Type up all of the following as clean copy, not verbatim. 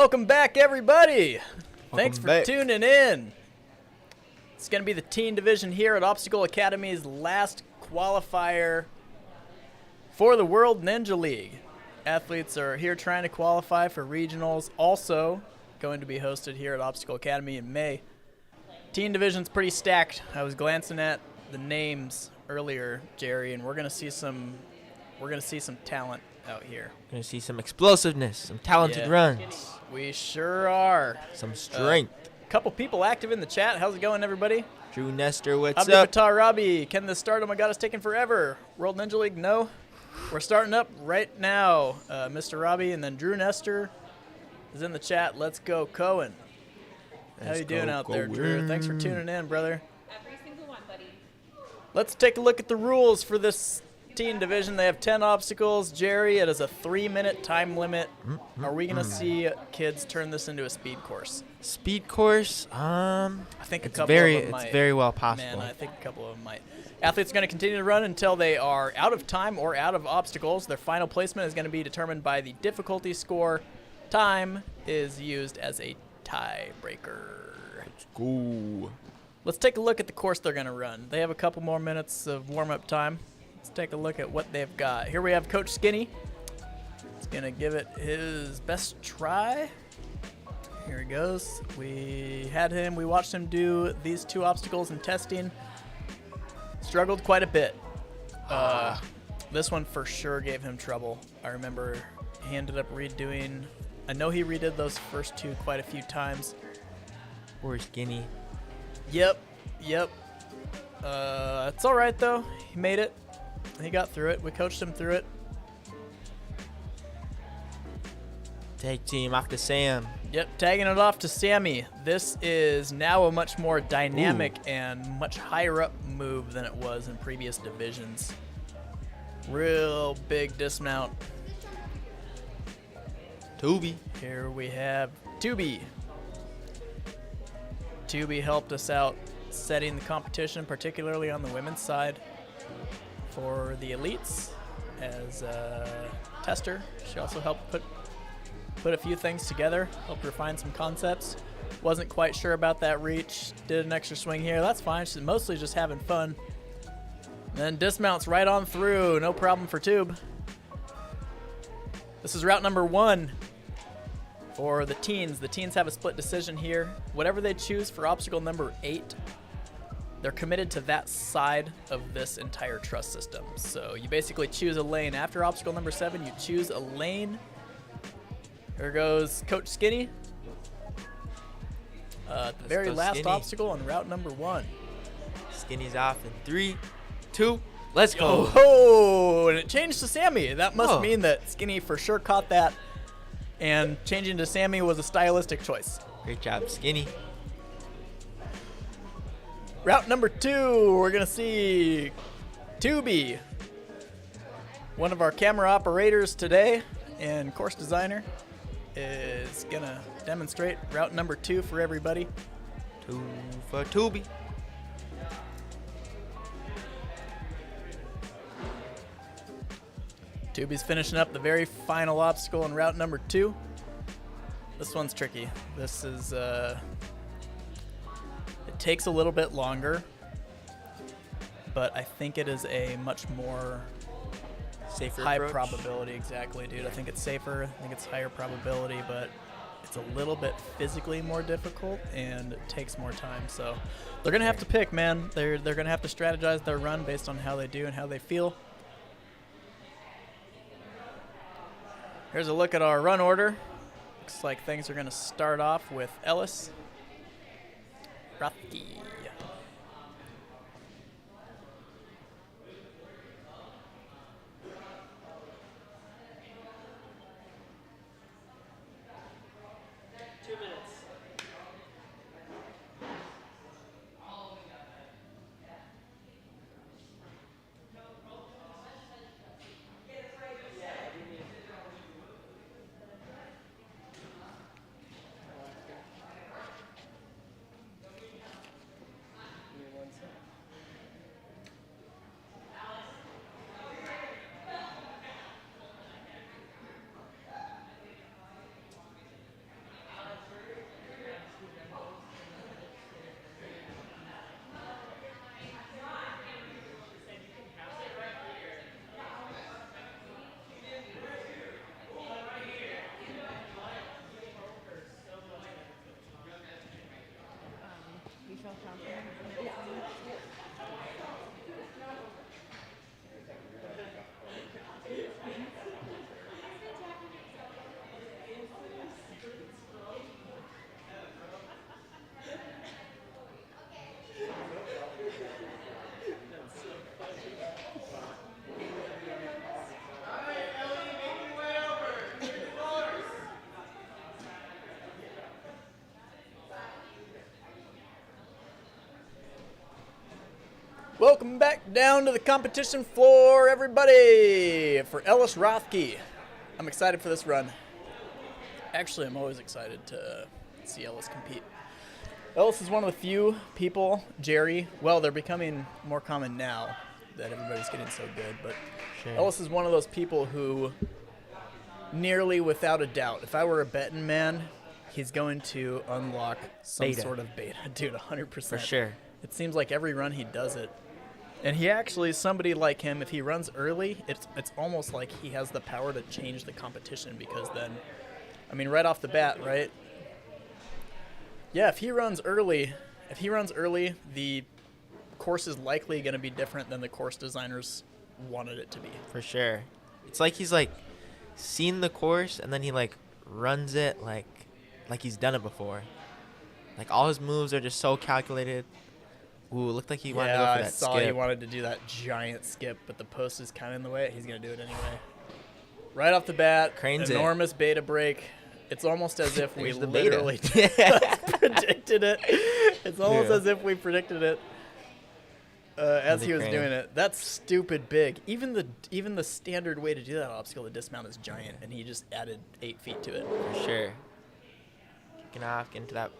Welcome back, everybody. Thanks for back. tuning in. It's going to be the teen division here at Obstacle Academy's last qualifier for the World Ninja League. Athletes are here trying to qualify for regionals, also going to be hosted here at Obstacle Academy in May. Teen division's pretty stacked. I was glancing at the names earlier, Jerry, and we're going to see some talent out here. We're going to see some explosiveness, some talented runs. We sure are. Some strength. Couple people active in the chat. How's it going, everybody? Drew Nestor, what's Abdi up? Fatah Robbie, can this start? Oh my god, it's taking forever. World Ninja League, no. We're starting up right now. Mr. Robbie, and then Drew Nestor is in the chat. Let's go, Cohen. How you doing out there, Drew? Thanks for tuning in, brother. Every single one, buddy. Let's take a look at the rules for this teen division. They have 10 obstacles. Jerry, it is a 3-minute time limit. Are we going to see kids turn this into a speed course? Speed course? I think a it's couple of them might. It's very well possible. Man, I think a couple of them might. Athletes are going to continue to run until they are out of time or out of obstacles. Their final placement is going to be determined by the difficulty score. Time is used as a tiebreaker. Let's go. Let's take a look at the course they're going to run. They have a couple more minutes of warm-up time. Let's take a look at what they've got. Here we have Coach Skinny. He's going to give it his best try. Here he goes. We watched him do these 2 obstacles in testing. Struggled quite a bit. This one for sure gave him trouble. I remember he ended up redoing. I know he redid those first 2 quite a few times. Poor Skinny. Yep. It's all right though. He made it. He got through it. We coached him through it. Tag team off to Sam. Yep, tagging it off to Sammy. This is now a much more dynamic and much higher up move than it was in previous divisions. Real big dismount. Tubi. Here we have Tubi. Tubi helped us out setting the competition, particularly on the women's side. For the elites, as a tester, she also helped put a few things together, helped refine some concepts. Wasn't quite sure about that reach, did an extra swing here. That's fine, she's mostly just having fun. Then dismounts right on through, no problem for Tube. This is route number 1 for the teens. The teens have a split decision here. Whatever they choose for obstacle number 8, they're committed to that side of this entire truss system. So you basically choose a lane. After obstacle number 7, you choose a lane. Here goes Coach Skinny. The very last obstacle on route number 1. Skinny's off in 3, 2, let's go. Oh, and it changed to Sammy. That must mean that Skinny for sure caught that. And changing to Sammy was a stylistic choice. Great job, Skinny. Route number 2, we're going to see Tubi, one of our camera operators today and course designer, is going to demonstrate route number 2 for everybody. 2 for Tubi. Tubi's finishing up the very final obstacle in route number 2. This one's tricky. This is... It takes a little bit longer, but I think it is a much more safer high approach. Probability. Exactly, dude. I think it's safer. I think it's higher probability, but it's a little bit physically more difficult and it takes more time. So they're gonna have to pick, man. They're gonna have to strategize their run based on how they do and how they feel. Here's a look at our run order. Looks like things are gonna start off with Ellis. Rocky. Welcome back down to the competition floor, everybody, for Ellis Rothke. I'm excited for this run. Actually, I'm always excited to see Ellis compete. Ellis is one of the few people, Jerry, well, they're becoming more common now that everybody's getting so good, but Sure. Ellis is one of those people who, nearly without a doubt, if I were a betting man, he's going to unlock some Beta. sort of beta. Dude, 100%. For sure. It seems like every run he does it. And he actually, somebody like him, if he runs early, it's almost like he has the power to change the competition, because then, I mean, right off the bat, right? Yeah, if he runs early, the course is likely going to be different than the course designers wanted it to be. For sure. It's like he's like seen the course and then he like runs it like he's done it before. Like all his moves are just so calculated. Ooh, it looked like he wanted to go for that I saw skip. he wanted to do that giant skip, but the post is kind of in the way. He's going to do it anyway. Right off the bat, Cranes enormous beta break. It's almost as if we There's the beta. literally predicted it. It's almost Yeah. as if we predicted it as The he was crane. doing it. That's stupid big. Even the standard way to do that obstacle, the dismount, is giant, and he just added 8 feet to it. For sure. Kicking off, getting to that.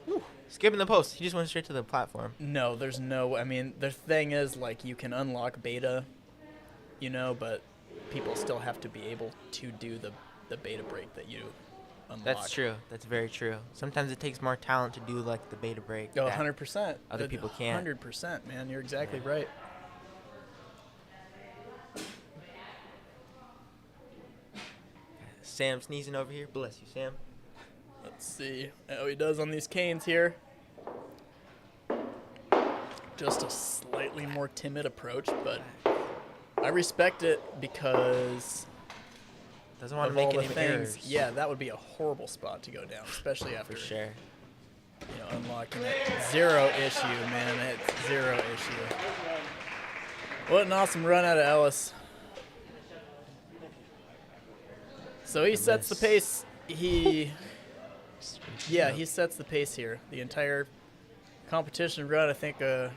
Skipping the post. He just went straight to the platform. No, there's no. I mean, the thing is, like, you can unlock beta, but people still have to be able to do the beta break that you unlock. That's true. That's very true. Sometimes it takes more talent to do like the beta break. Oh, that 100%. Other people can't. 100%, man. You're exactly right. Sam sneezing over here. Bless you, Sam. Let's see how he does on these canes here. Just a slightly more timid approach, but I respect it because Doesn't want of to make all any the things. errors. Yeah, that would be a horrible spot to go down, especially after For sure. Unlocking it. Zero issue, man. It's zero issue. What an awesome run out of Ellis. So he sets the pace. He sets the pace here. The entire competition run. I think a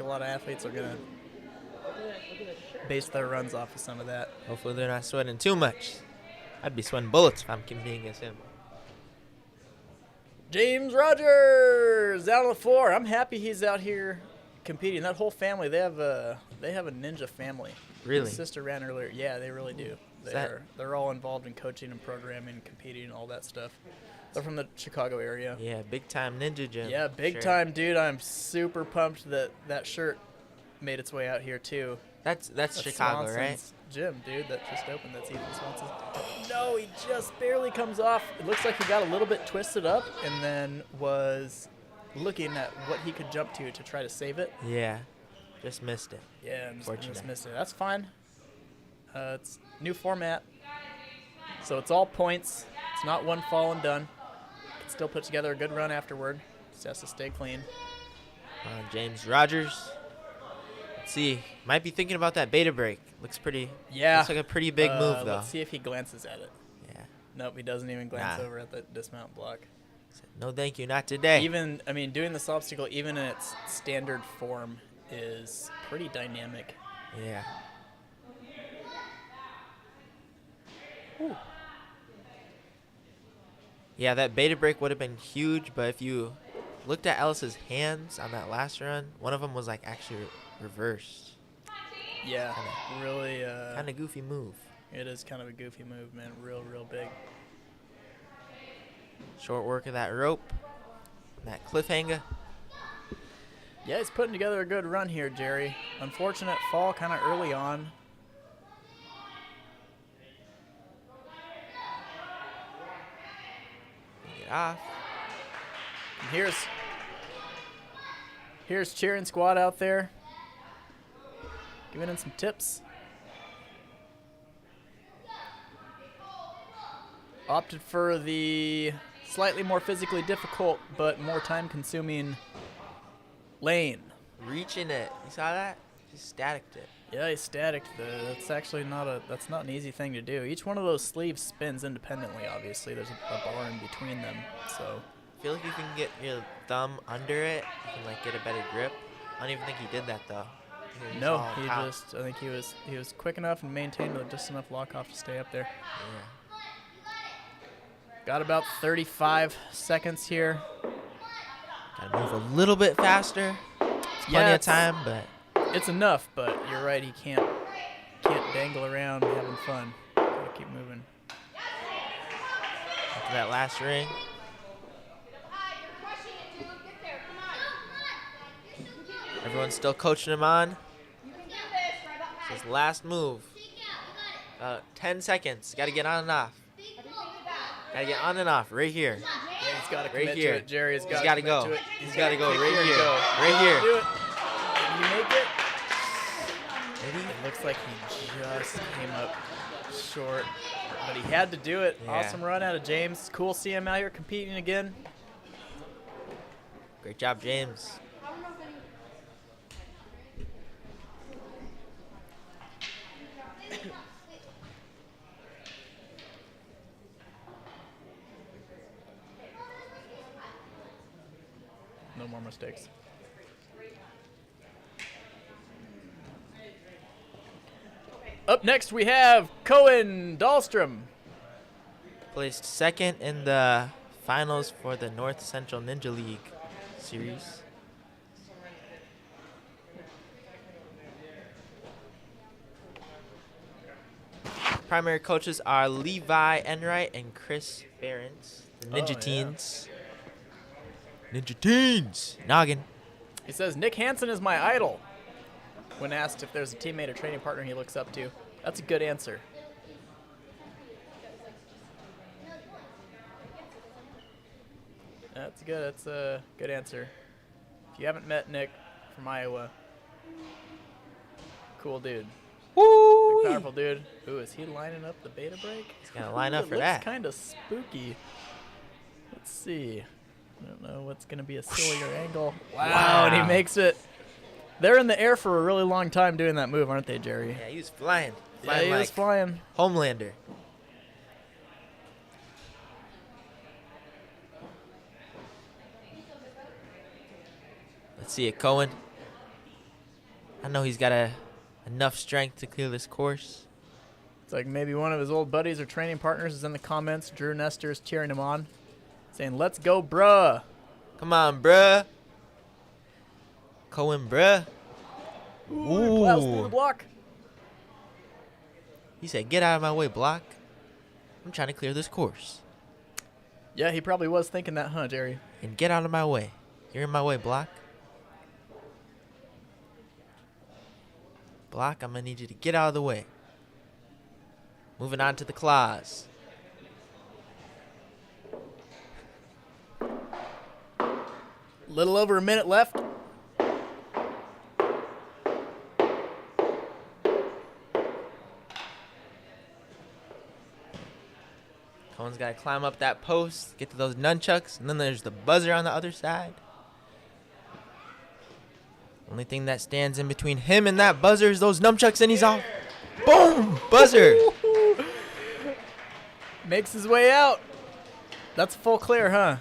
lot of athletes are gonna base their runs off of some of that. Hopefully they're not sweating too much. I'd be sweating bullets if I'm competing against him. James Rogers out on the floor. I'm happy he's out here competing. That whole family, they have a ninja family. Really? His sister ran earlier. Yeah, they really do. They're all involved in coaching and programming, competing, and all that stuff. They're from the Chicago area. Yeah, big time ninja gym. Yeah, big Sure. time, dude. I'm super pumped that shirt made its way out here too. That's Chicago, right? Swanson's gym, dude, that just opened. That's Ethan Swanson's. No, he just barely comes off. It looks like he got a little bit twisted up and then was looking at what he could jump to try to save it. Yeah, just missed it. Yeah, and just Fortunate. missed it. That's fine. It's new format, so it's all points. It's not one fall and done. Can still put together a good run afterward. Just has to stay clean. James Rogers. Let's see. Might be thinking about that beta break. Looks pretty. Yeah. Looks like a pretty big move, though. Let's see if he glances at it. Yeah. Nope, he doesn't even glance Nah. over at the dismount block. No, thank you. Not today. Doing this obstacle, even in its standard form, is pretty dynamic. Yeah. Ooh. Yeah, that beta break would have been huge, but if you looked at Ellis's hands on that last run, one of them was like actually reversed. Yeah, really. Kind of goofy move. It is kind of a goofy move, man. Real big. Short work of that rope. That cliffhanger. Yeah, he's putting together a good run here, Jerry. Unfortunate fall kind of early on. Get off. And here's cheering squad out there, giving him some tips. Opted for the slightly more physically difficult but more time-consuming lane. Reaching it. You saw that? Just staticked it. Yeah, he staticked. That's not an easy thing to do. Each one of those sleeves spins independently. Obviously, there's a bar in between them. So I feel like you can get your thumb under it. You can like get a better grip. I don't even think he did that though. He was No, all he pow- just, I think he was quick enough and maintained with just enough lock off to stay up there. Yeah. Got about 35 seconds here. Gotta move a little bit faster. It's plenty of time, but It's enough, but you're right, he can't dangle around having fun. Gotta keep moving. after that last ring, everyone's still coaching him on. It's his last move. 10 seconds. Gotta get on and off. Gotta get on and off right here. Yeah, he's got to Right commit here. to it. Jerry has He's got gotta to go. to it. He's gotta go kick right and here. go. Right here. Do it. Can you make it? Ready? It looks like he just came up short, but he had to do it. Yeah. Awesome run out of James. Cool seeing him out here competing again. Great job, James. No more mistakes. Up next, we have Cohen Dahlstrom. Placed second in the finals for the North Central Ninja League series. Primary coaches are Levi Enright and Chris Behrens, the Ninja Oh, yeah. Teens. Ninja Teens! Noggin. He says, Nick Hansen is my idol. When asked if there's a teammate or training partner he looks up to. That's a good answer. That's good. That's a good answer. If you haven't met Nick from Iowa, cool dude. Woo! Big, powerful dude. Ooh, is he lining up the beta break? He's gonna line up Ooh, for it that. looks kind of spooky. Let's see. I don't know what's going to be a sillier angle. Wow, and he Wow. makes it. They're in the air for a really long time doing that move, aren't they, Jerry? Yeah, he was flying. Yeah, Flying he like was flying. Homelander. Let's see it, Cohen. I know he's got enough strength to clear this course. It's like maybe one of his old buddies or training partners is in the comments. Drew Nestor is cheering him on, saying, "Let's go, bruh." Come on, bruh. Cohen, bruh. Ooh, he plows through the block. He said, get out of my way, block. I'm trying to clear this course. Yeah, he probably was thinking that, huh, Jerry? And get out of my way. You're in my way, block. Block, I'm going to need you to get out of the way. Moving on to the claws. Little over a minute left. Cohen's got to climb up that post, get to those nunchucks, and then there's the buzzer on the other side. Only thing that stands in between him and that buzzer is those nunchucks, and he's off. Boom! Buzzer! Makes his way out. That's full clear, huh?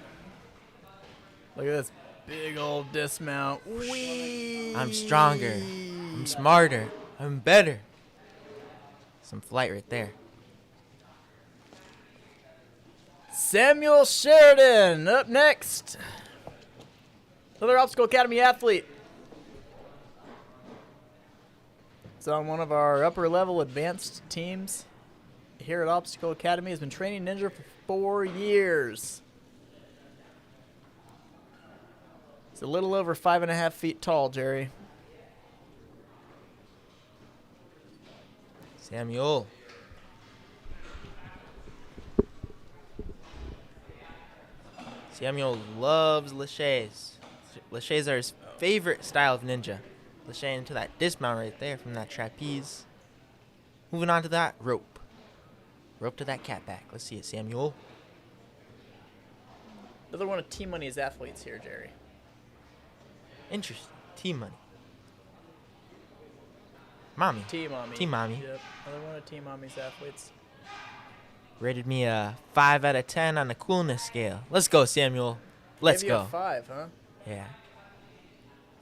Look at this big old dismount. Whee! I'm stronger. I'm smarter. I'm better. Some flight right there. Samuel Sheridan up next. Another Obstacle Academy athlete. He's on one of our upper level advanced teams here at Obstacle Academy. Has been training ninja for 4 years. He's a little over 5.5 feet tall, Jerry. Samuel. Samuel loves laches. Laches are his favorite style of ninja. Lache into that dismount right there from that trapeze. Moving on to that rope. Rope to that cat back. Let's see it, Samuel. Another one of Team Money's athletes here, Jerry. Interesting. Team money. Mommy. Team Mommy. Team Mommy. Yep, another one of Team Mommy's athletes. Rated me a 5 out of 10 on the coolness scale. Let's go, Samuel. Let's Maybe go. a 5, huh? Yeah.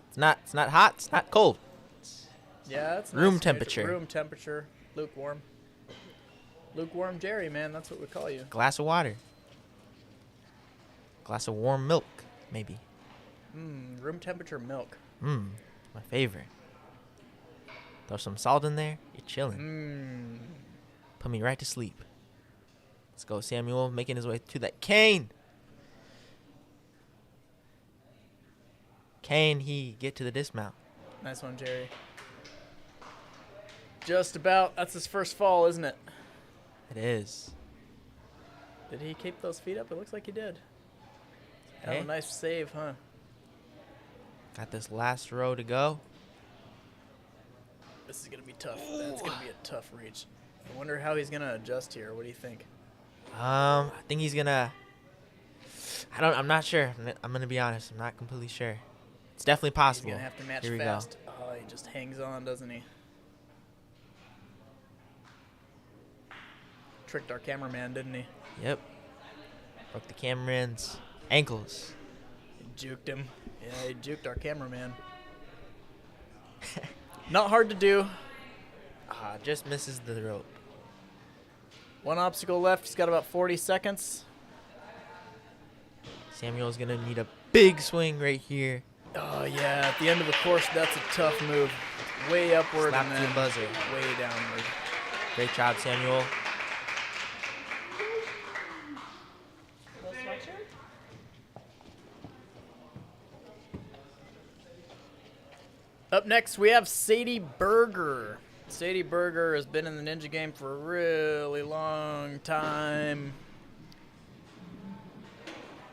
It's not hot. It's not cold. It's Yeah, that's Room nice. temperature. Room temperature. Lukewarm. Lukewarm Jerry, man. That's what we call you. Glass of water. Glass of warm milk, maybe. Room temperature milk. My favorite. Throw some salt in there. You're chilling. Put me right to sleep. Let's go, Samuel, making his way to that cane. Can he get to the dismount? Nice one, Jerry. Just about. That's his first fall, isn't it? It is. Did he keep those feet up? It looks like he did. Okay. Have a nice save, huh? Got this last row to go. This is going to be tough. That's going to be a tough reach. I wonder how he's going to adjust here. What do you think? I think he's gonna. I'm not sure. I'm gonna be honest. I'm not completely sure. It's definitely possible. He's going to have to match Here we fast. Oh, he just hangs on, doesn't he? Tricked our cameraman, didn't he? Yep. Broke the cameraman's ankles. He juked him. Yeah, he juked our cameraman. Not hard to do. Just misses the rope. One obstacle left. He's got about 40 seconds. Samuel's gonna need a big swing right here. Oh, yeah. At the end of the course, that's a tough move. Way upward Slap and to then the buzzer. way downward. Great job, Samuel. Up next, we have Sadie Berger. Sadie Berger has been in the ninja game for a really long time.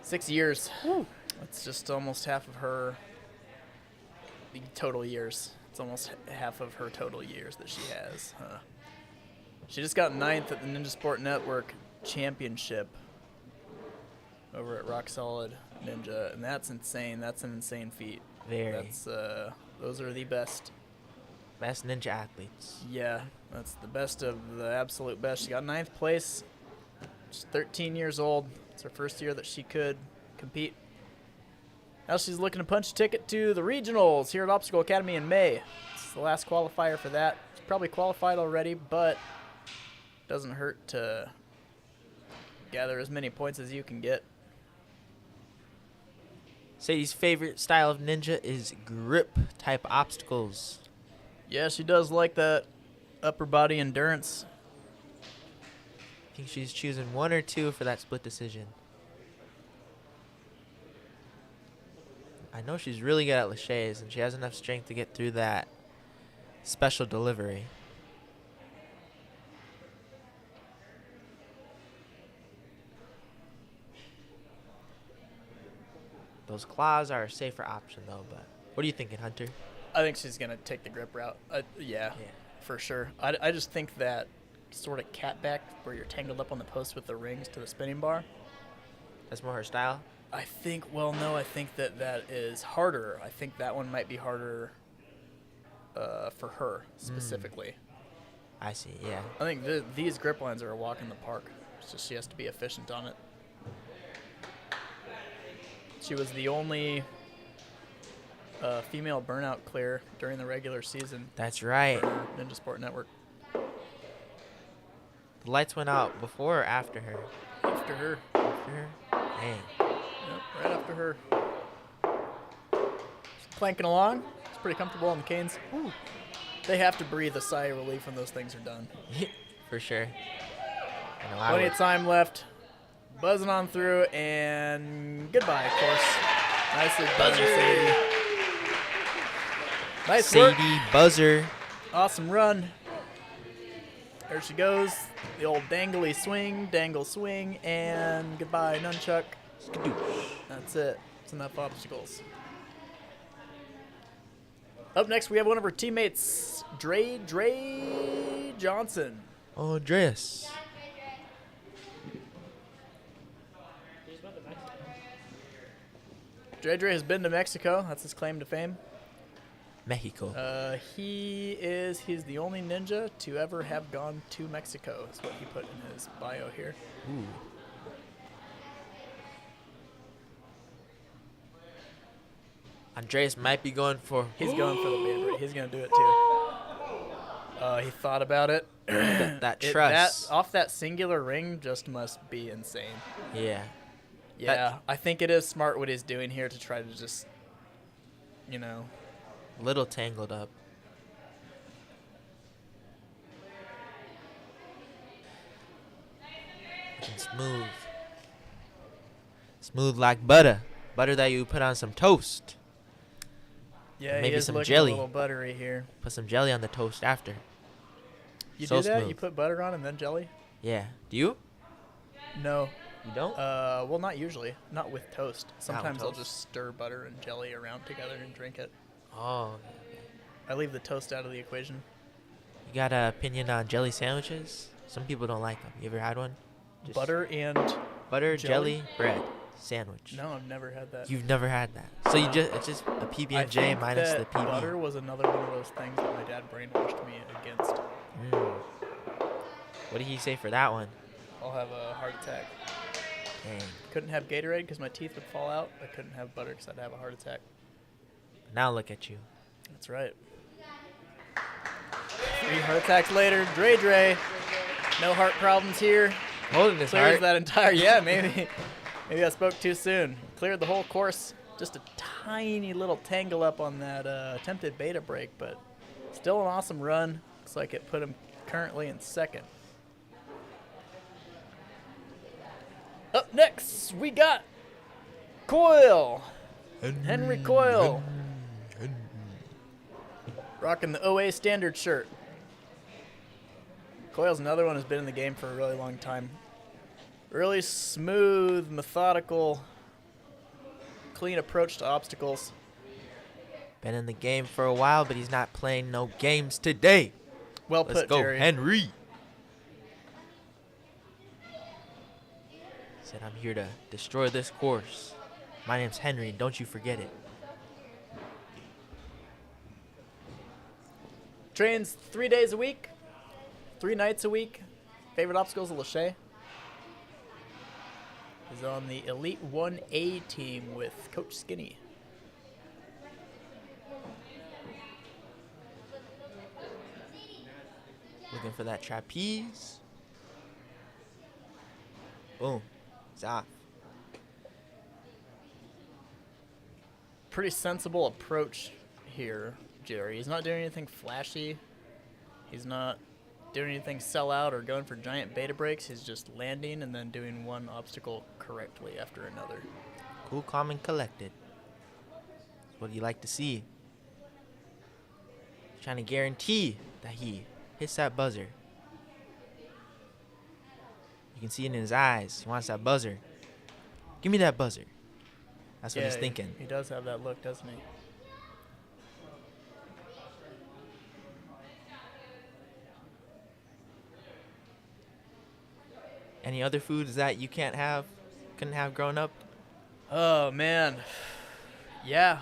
6 years. Woo. That's just almost half of her total years. It's almost half of her total years that she has. Huh. She just got 9th at the Ninja Sport Network Championship over at Rock Solid Ninja, and that's insane. That's an insane feat. Very. That's those are the best. Best ninja athletes. Yeah, that's the best of the absolute best. She got 9th place. She's 13 years old. It's her first year that she could compete. Now she's looking to punch a ticket to the regionals here at Obstacle Academy in May. It's the last qualifier for that. She's probably qualified already, but doesn't hurt to gather as many points as you can get. Sadie's favorite style of ninja is grip type obstacles. Yeah, she does like that upper body endurance. I think she's choosing 1 or 2 for that split decision. I know she's really good at laches, and she has enough strength to get through that special delivery. Those claws are a safer option, though. But what are you thinking, Hunter? I think she's going to take the grip route. Yeah, for sure. I just think that sort of cat back where you're tangled up on the post with the rings to the spinning bar. That's more her style? I think that is harder. I think that one might be harder for her specifically. I see, yeah. I think these grip lines are a walk in the park. It's just she has to be efficient on it. She was the only female burnout clear during the regular season. That's right. For Ninja Sport Network. The lights went out before or after her? After her. After her? Dang. Yep, right after her. She's clanking along. It's pretty comfortable on the canes. Ooh. They have to breathe a sigh of relief when those things are done. For sure. Plenty of time left. Buzzing on through, and goodbye, of course. Nicely done, Sadie. Nice work. Sadie Buzzer. Awesome run. There she goes. The old dangly swing, dangle swing, and goodbye, nunchuck. That's it. That's enough obstacles. Up next, we have one of her teammates, Dre Johnson. Oh, Andreas. Dre has been to Mexico. That's his claim to fame. Mexico. He's the only ninja to ever have gone to Mexico, is what he put in his bio here. Ooh. Andreas might be going for... He's going for the band, right? He's going to do it too. He thought about it. That trust. Off that singular ring just must be insane. Yeah. Yeah, I think it is smart what he's doing here to try to just, Little tangled up. Looking smooth. Smooth like butter. Butter that you put on some toast. Yeah, Maybe he is some looking jelly. a little buttery here. Put some jelly on the toast after. You So do that? smooth. You put butter on and then jelly? Yeah. Do you? No. You don't? Well, not usually. Not with toast. Sometimes I'll toast. just stir butter and jelly around together and drink it. Oh. I leave the toast out of the equation. You got an opinion on jelly sandwiches? Some people don't like them. You ever had one? Just Butter and... butter, jelly? jelly, bread, sandwich. No, I've never had that. You've never had that. So it's just a PB I and J think minus that the PB. butter was another one of those things that my dad brainwashed me against. What did he say for that one? I'll have a heart attack. Dang. Couldn't have Gatorade because my teeth would fall out. I couldn't have butter because I'd have a heart attack. Now look at you. That's right. 3 heart attacks later. Dre. No heart problems here. Holding his Clears heart. that entire... Yeah, maybe I spoke too soon. Cleared the whole course. Just a tiny little tangle up on that attempted beta break, but still an awesome run. Looks like it put him currently in second. Up next, we got Coyle. Henry Coyle. Rocking the OA standard shirt. Coyle's another one who's been in the game for a really long time. Really smooth, methodical, clean approach to obstacles. Been in the game for a while, but he's not playing no games today. Well Let's put, go, Jerry. Henry. Said, I'm here to destroy this course. My name's Henry, and don't you forget it. Trains 3 days a week, 3 nights a week. Favorite obstacles of Lachey. Is on the Elite 1A team with Coach Skinny. Looking for that trapeze. Boom. It's off. Pretty sensible approach here, Jerry. He's not doing anything flashy. He's not doing anything sell out or going for giant beta breaks. He's just landing and then doing one obstacle correctly after another. Cool, calm, and collected. That's what you like to see. Trying to guarantee that he hits that buzzer. You can see it in his eyes. He wants that buzzer. Give me that buzzer. That's what he's thinking. He does have that look, doesn't he? Any other foods that you couldn't have growing up? Oh man, yeah.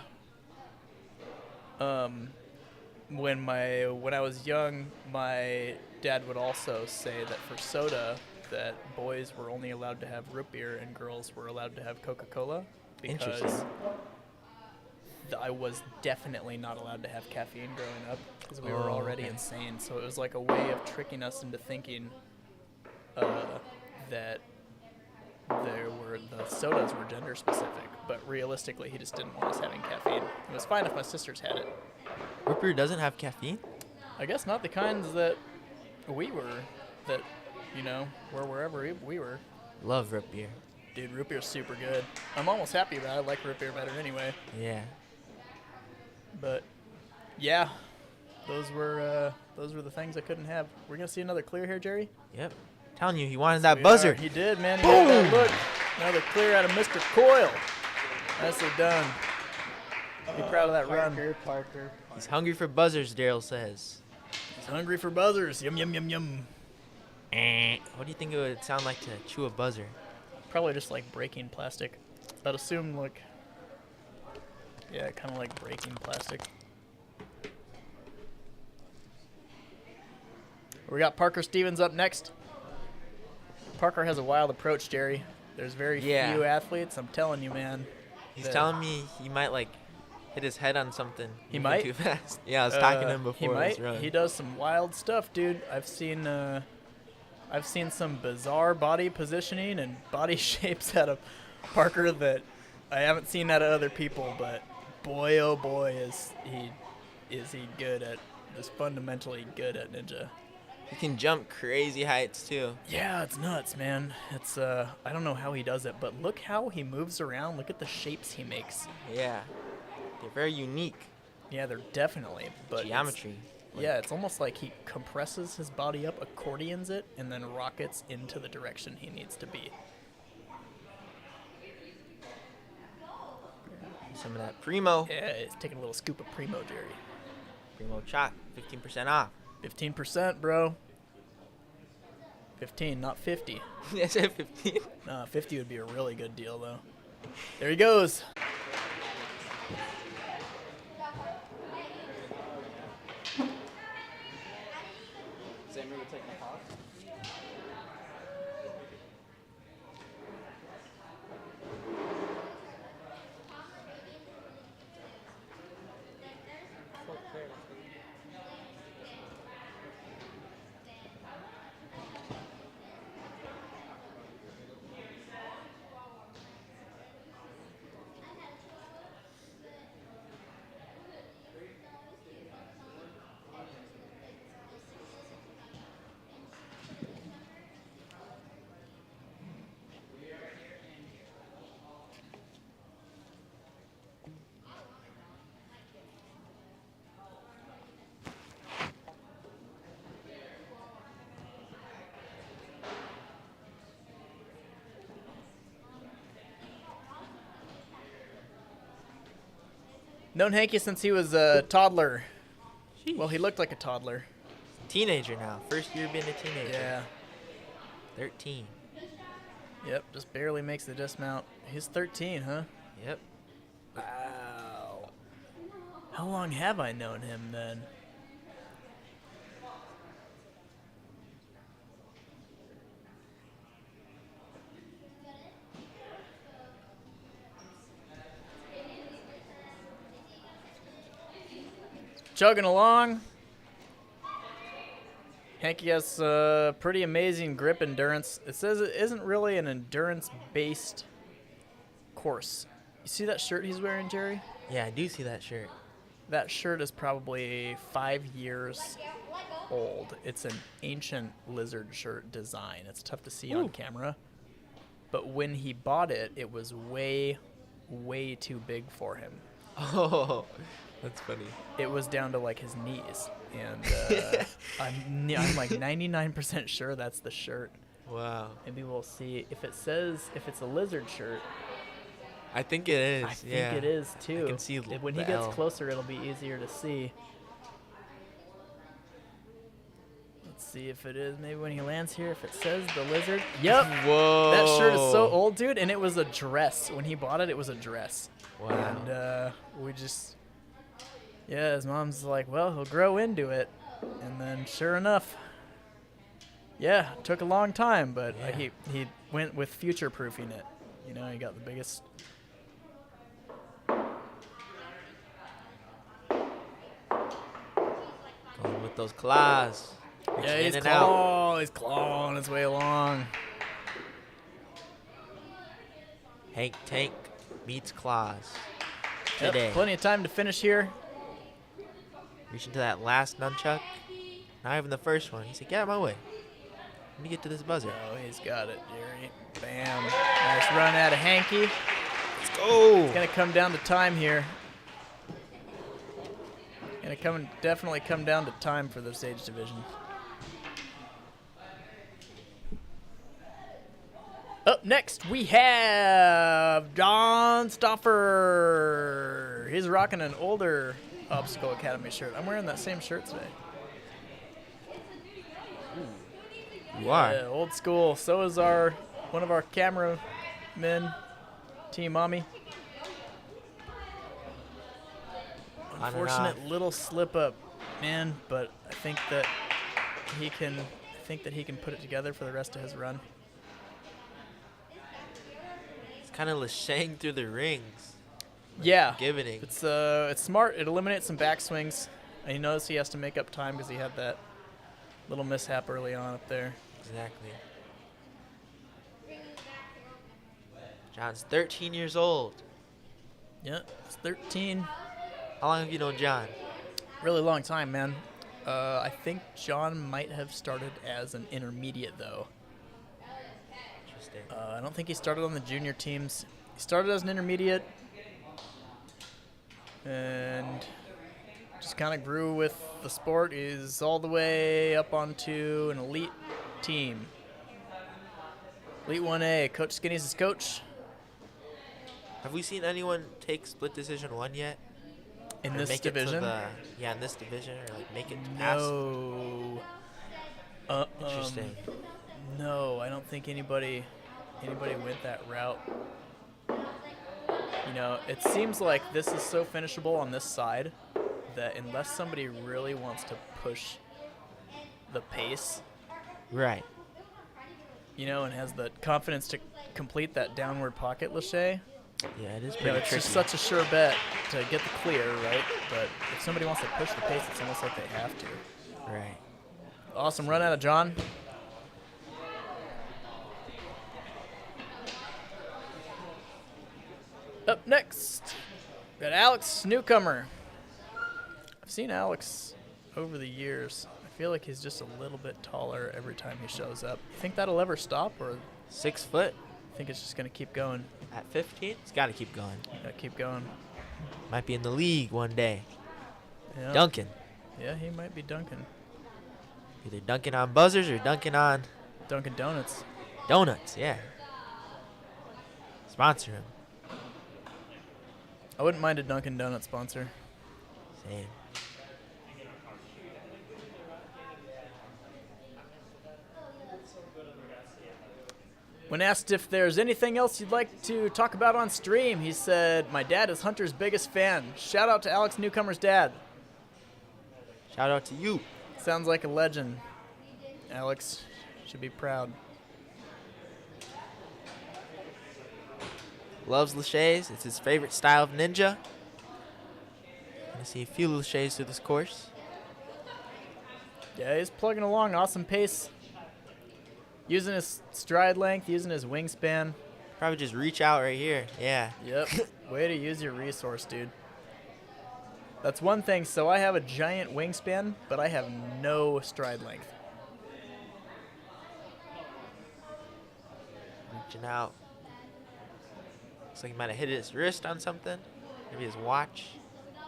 When I was young, my dad would also say that for soda, that boys were only allowed to have root beer and girls were allowed to have Coca-Cola because Interesting. I was definitely not allowed to have caffeine growing up because we were already insane. So it was like a way of tricking us into thinking that the sodas were gender specific, but realistically he just didn't want us having caffeine. It was fine if my sisters had it. Root beer doesn't have caffeine? I guess not the kinds that we were, that, were wherever we were. Love root beer. Dude, root beer's super good. I'm almost happy about it. I like root beer better anyway. Yeah. But, yeah, those were the things I couldn't have. We're going to see another clear here, Jerry? Yep. Telling you, he wanted that We buzzer. are. He did, man. He had that look. Another clear out of Mr. Coyle. Nicely done. Be proud of that run. Parker. He's hungry for buzzers, Daryl says. He's hungry for buzzers. Yum, yum, yum, yum. What do you think it would sound like to chew a buzzer? Probably just like breaking plastic. I'd assume kind of like breaking plastic. We got Parker Stevens up next. Parker has a wild approach, Jerry. There's very few athletes. I'm telling you, man. He's telling me he might hit his head on something. He moving might? too fast. Yeah, I was talking to him He before might. his run. He does some wild stuff, dude. I've seen some bizarre body positioning and body shapes out of Parker that I haven't seen out of other people, but boy, oh boy, is he good at, just fundamentally good at ninja. He can jump crazy heights too. Yeah, it's nuts, man. It's I don't know how he does it, but look how he moves around. Look at the shapes he makes. Yeah, they're very unique. Yeah, they're definitely, but Geometry. yeah, it's almost like he compresses his body up, accordions it, and then rockets into the direction he needs to be. Some of that Primo. Yeah, it's taking a little scoop of Primo, Jerry. Primo Chalk, 15% off. 15%, bro. 15, not 50. I said 15. 50 would be a really good deal, though. There he goes. Known Hanky since he was a toddler. Sheesh. Well, he looked like a toddler. Teenager now. First year being a teenager. Yeah. 13. Yep, just barely makes the dismount. He's 13, huh? Yep. Wow. How long have I known him then? Chugging along. Hanky has pretty amazing grip endurance. It says it isn't really an endurance-based course. You see that shirt he's wearing, Jerry? Yeah, I do see that shirt. That shirt is probably 5 years old. It's an ancient lizard shirt design. It's tough to see on camera. But when he bought it, it was way, way too big for him. Oh, that's funny. It was down to like his knees. And I'm like 99% sure that's the shirt. Wow. Maybe we'll see. If it says, if it's a lizard shirt, I think it is. I think it is too. I can see When the he gets L. closer, it'll be easier to see. Let's see if it is. Maybe when he lands here, if it says the lizard. Yep. Whoa. That shirt is so old, dude. And it was a dress. When he bought it, it was a dress. Wow. And we just, yeah, his mom's like, well, he'll grow into it. And then sure enough, yeah, it took a long time, but Yeah. he went with future-proofing it. You know, he got the biggest. Going with those claws. Yeah, Reaching he's in and out. he's clawing his way along. Hank Tank meets claws. Yep, Today. plenty of time to finish here. Reaching to that last nunchuck. Not even the first one. He said, get out of my way. Let me get to this buzzer. Oh, he's got it, Jerry. Bam. Nice run out of Hanky. Let's go. It's going to come down to time here. Definitely come down to time for this age division. Up next, we have John Stoffer. He's rocking an older Obstacle Academy shirt. I'm wearing that same shirt today. You are. Yeah, old school. So is one of our cameramen, Team Mommy. On and Unfortunate off. little slip up, man, but I think that he can put it together for the rest of his run. It's kind of lashang through the rings. Yeah. Giving. It's smart. It eliminates some backswings. And you notice he has to make up time because he had that little mishap early on up there. Exactly. John's 13 years old. Yeah, it's 13. How long have you known John? Really long time, man. I think John might have started as an intermediate, though. Interesting. I don't think he started on the junior teams. He started as an intermediate and just kind of grew with the sport. He's all the way up onto an elite team. Elite 1A. Coach Skinny's his coach. Have we seen anyone take split decision 1 yet? In Or this make it to division? in this division, or like make it past. No. Interesting. No, I don't think anybody went that route. You know, it seems like this is so finishable on this side that unless somebody really wants to push the pace, Right. you know, and has the confidence to complete that downward pocket lache, Yeah, it is you pretty know, it's tricky. just such a sure bet to get the clear, right? But if somebody wants to push the pace, it's almost like they have to. Right. Awesome run out of John. Up next, we got Alex Newcomer. I've seen Alex over the years. I feel like he's just a little bit taller every time he shows up. Think that'll ever stop, or 6 foot think it's just gonna keep going? at 15. It's got to keep going. Gotta keep going. Might be in the league one day. Yeah. Dunking. Yeah, he might be dunking. Either dunking on buzzers or dunking on Dunkin' Donuts. donuts. Yeah. Sponsor him. I wouldn't mind a Dunkin' Donut sponsor. Same. When asked if there's anything else you'd like to talk about on stream, he said, "My dad is Hunter's biggest fan. Shout out to Alex Newcomer's dad." Shout out to you. Sounds like a legend. Alex should be proud. Loves laches. It's his favorite style of ninja. Gonna see a few laches through this course. Yeah, he's plugging along. Awesome pace. Using his stride length, using his wingspan. Probably just reach out right here. Yeah. Yep. Way to use your resource, dude. That's one thing. So I have a giant wingspan, but I have no stride length. Reaching out. Looks like he might have hit his wrist on something. Maybe his watch.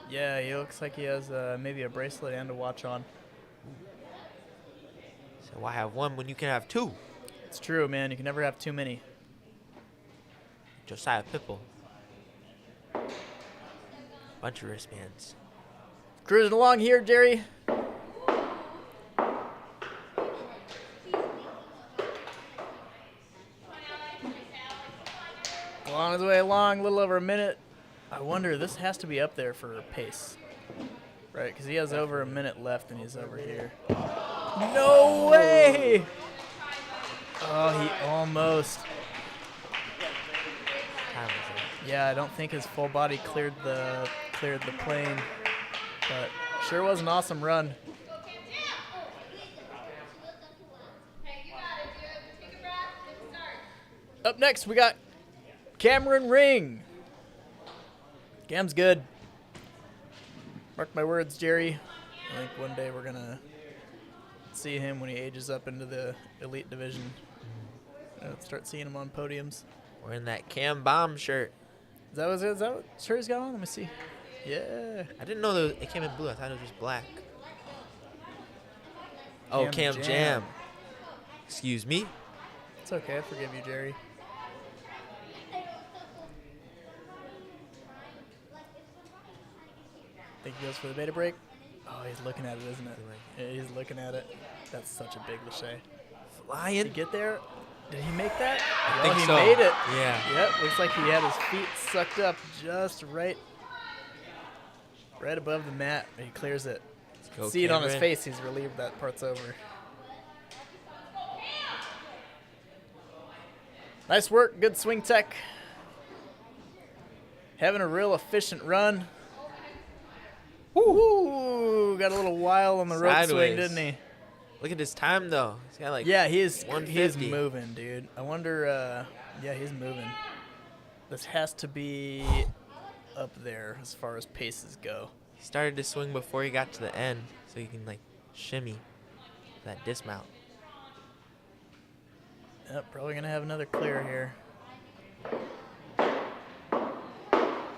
Yeah, he looks like he has maybe a bracelet and a watch on. So why have one when you can have two? It's true, man. You can never have too many. Josiah Pipple. Bunch of wristbands. Cruising along here, Jerry. On his way along, a little over a minute. I wonder, this has to be up there for pace. Right, because he has over a minute left and he's over here. No way! Oh, he almost. Time is Yeah, I don't think his full body cleared the plane, but sure was an awesome run. Up next, we got Cameron Ring. Cam's good. Mark my words, Jerry. I think one day we're gonna see him when he ages up into the elite division. Start seeing him on podiums. Wearing that Cam Bomb shirt. Is that what shirt he's got on? Let me see. Yeah. I didn't know that it came in blue. I thought it was just black. Oh, Cam Cam Jam. Jam. Excuse me. It's okay. I forgive you, Jerry. Think he goes for the beta break? Oh, he's looking at it, isn't it? Yeah, he's looking at it. That's such a big lache. Did Flying. he get there? Did he make that? I Oh, think he so. made it. Yeah. Yep, looks like he had his feet sucked up just right above the mat. He clears it. Go, See it on his Cameron. face. He's relieved that part's over. Nice work. Good swing tech. Having a real efficient run. Woo! Got a little while on the rope swing, Sideways. didn't he? Look at his time, though. He's got like Yeah, he's 150. moving, dude. I wonder, yeah, he's moving. This has to be up there as far as paces go. He started to swing before he got to the end, so he can like shimmy that dismount. Yep, probably going to have another clear here.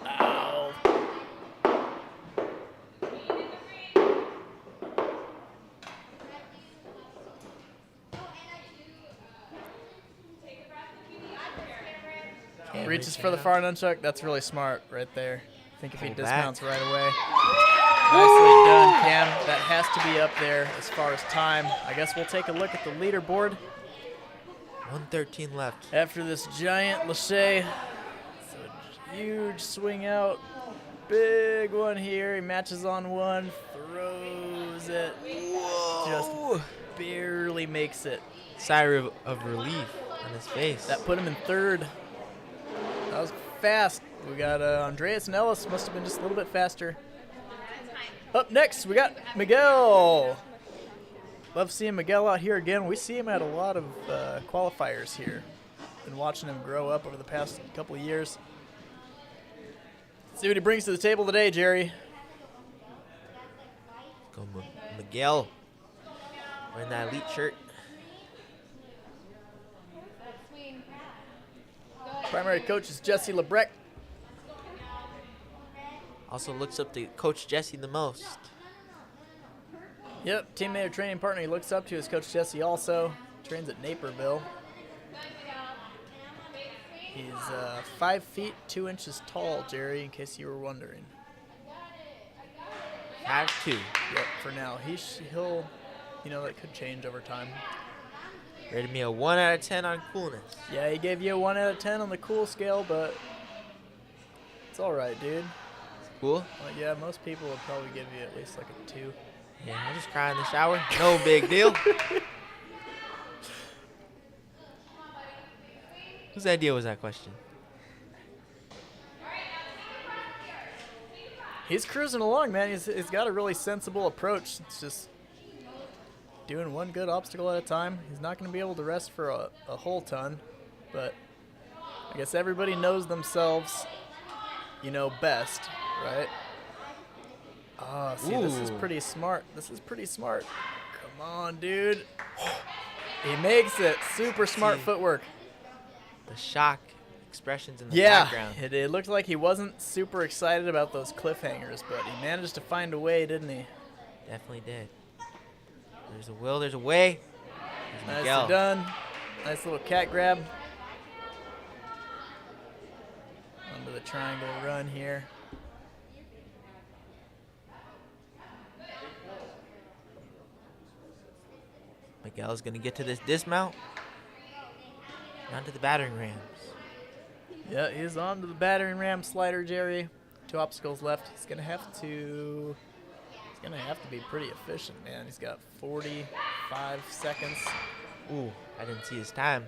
Ow. Can't Reaches reach for the out. far nunchuck. That's really smart right there. I think if he Pull dismounts back. right away. Nicely done, Cam. That has to be up there as far as time. I guess we'll take a look at the leaderboard 113 left. after this giant lache. It's a huge swing out. Big one here. He matches on one, throws it. Just barely makes it. Sigh of relief on his face. That put him in third. That was fast. We got Andreas and Ellis. Must have been just a little bit faster. Up next, we got Miguel. Love seeing Miguel out here again. We see him at a lot of qualifiers here. Been watching him grow up over the past couple of years. See what he brings to the table today, Jerry. Go Miguel. Wearing that elite shirt. Primary coach is Jesse Lebrecht. Also looks up to Coach Jesse the most. Yep, teammate or training partner he looks up to is Coach Jesse also. Trains at Naperville. He's 5 feet 2 inches tall, Jerry, in case you were wondering. 5'2". Yep, for now. He'll, that could change over time. Rated me a 1 out of 10 on coolness. Yeah, he gave you a 1 out of 10 on the cool scale, but it's all right, dude. Cool? Well, yeah, most people would probably give you at least like a 2. Yeah, I just cry in the shower. No big deal. Whose idea was that question? He's cruising along, man. He's got a really sensible approach. It's just doing one good obstacle at a time. He's not going to be able to rest for a whole ton, but I guess everybody knows themselves, best, right? Ah, see, this is Ooh. pretty smart. This is pretty smart. Come on, dude. He makes it. Super smart See. footwork. The shock expressions in the Yeah, background. it looked like he wasn't super excited about those cliffhangers, but he managed to find a way, didn't he? Definitely did. There's a will, there's a way. There's Miguel. Nicely done. Nice little cat grab. Onto the triangle run here. Miguel's going to get to this dismount. And onto the battering rams. Yeah, he's on to the battering ram slider, Jerry. 2 obstacles left. He's gonna have to be pretty efficient, man. He's got 45 seconds. Ooh, I didn't see his time.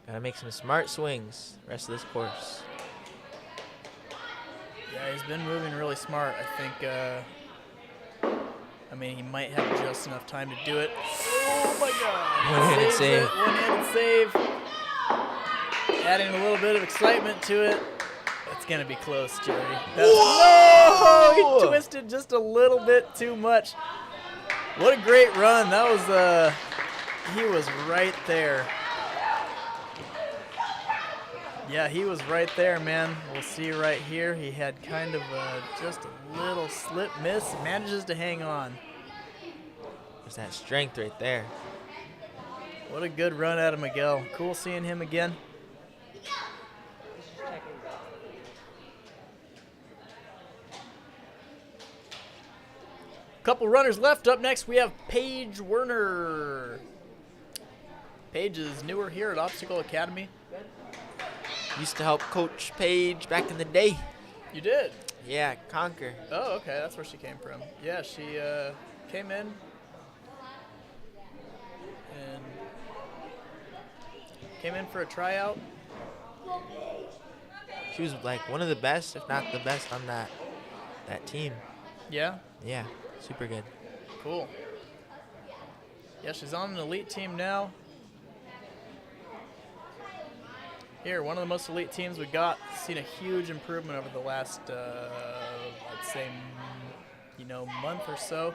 Gotta make some smart swings the rest of this course. Yeah, he's been moving really smart. I think, he might have just enough time to do it. Oh my God! One-handed Saves save. it. One-handed save. Adding a little bit of excitement to it. It's gonna be close, Jerry. Whoa! He twisted just a little bit too much. What a great run! That was he was right there. Yeah, he was right there, man. We'll see right here. He had kind of just a little slip miss. He manages to hang on. There's that strength right there. What a good run out of Miguel. Cool seeing him again. Couple runners left. Up next, we have Paige Werner. Paige is newer here at Obstacle Academy. Used to help Coach Paige back in the day. You did? Yeah, Conquer. Oh, okay. That's where she came from. Yeah, she came in for a tryout. She was like one of the best, if not the best, on that team. Yeah? Yeah, super good. Cool. Yeah, she's on an elite team now. Here, one of the most elite teams we got. Seen a huge improvement over the last, I'd say, month or so.